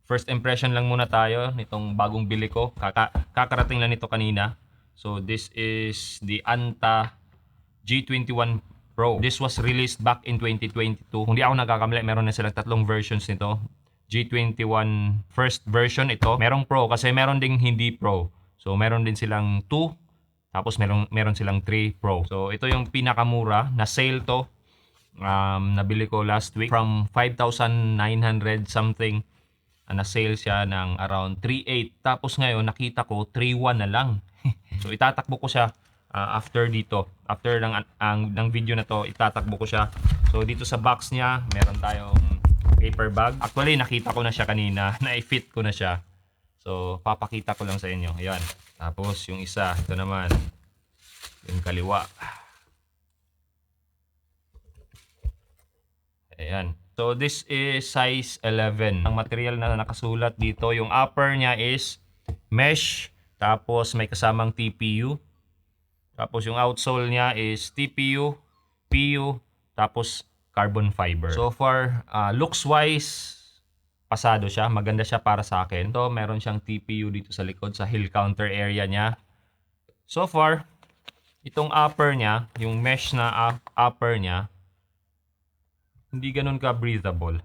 first impression lang muna tayo nitong bagong bili ko. Kakarating lang nito kanina. So this is the Anta G21 Pro. This was released back in 2022. Kung di ako nagkakamali, meron na silang tatlong versions nito. G21 first version ito. Merong Pro kasi meron ding hindi Pro. So meron din silang 2, tapos meron silang 3 Pro. So ito yung pinakamura, na sale to. Nabili ko last week from 5,900 something. Na sale siya ng around 3,800. Tapos ngayon nakita ko 3,100 na lang. So itatakbo ko siya after dito. After ng video na to, itatakbo ko siya. So dito sa box niya, meron tayong paper bag. Actually nakita ko na siya kanina, na-fit ko na siya. So papakita ko lang sa inyo. Ayan. Tapos yung isa, ito naman. Yung kaliwa. Ayan. So this is size 11. Ang material na nakasulat dito, yung upper niya is mesh, tapos may kasamang TPU. Tapos yung outsole niya is TPU, PU, tapos carbon fiber. So far, looks wise, pasado siya. Maganda siya para sa akin. So meron siyang TPU dito sa likod, sa heel counter area niya. So far, itong upper niya, yung mesh na upper niya, hindi ganun ka breathable.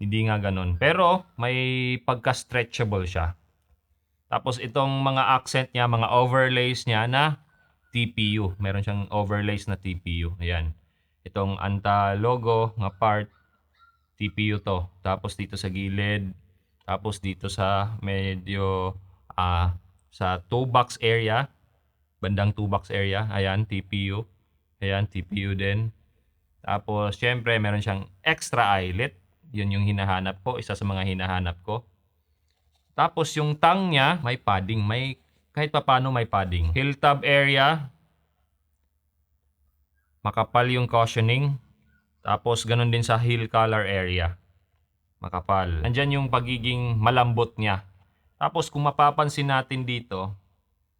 Hindi nga ganun. Pero may pagka-stretchable siya. Tapos itong mga accent niya, mga overlays niya na TPU. Meron siyang overlays na TPU. Ayan. Itong Anta logo nga part, TPU to. Tapos dito sa gilid. Tapos dito sa medyo sa toe box area. Bandang toe box area. Ayan, TPU. Ayan, TPU din. Tapos, syempre, meron siyang extra eyelet. Yun yung hinahanap ko. Isa sa mga hinahanap ko. Tapos, yung tongue niya, may padding. Kahit paano may padding. Heel tab area. Makapal yung cushioning. Tapos, ganun din sa heel collar area. Makapal. Nandyan yung pagiging malambot niya. Tapos, kung mapapansin natin dito,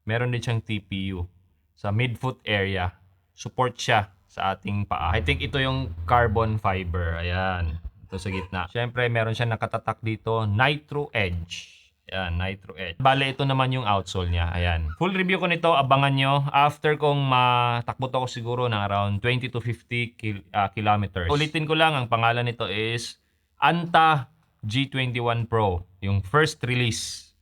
meron din siyang TPU. Sa midfoot area. Support siya sa ating paa. I think ito yung carbon fiber. Ayan. Ito sa gitna. Siyempre, meron siya nakatatak dito. Nitro Edge. Ayan, Nitro Edge. Bale, ito naman yung outsole niya. Ayan. Full review ko nito. Abangan nyo. After kong matakbo to ko siguro ng around 20 to 50 kilometers. Ulitin ko lang, ang pangalan nito is Anta G21 Pro. Yung first release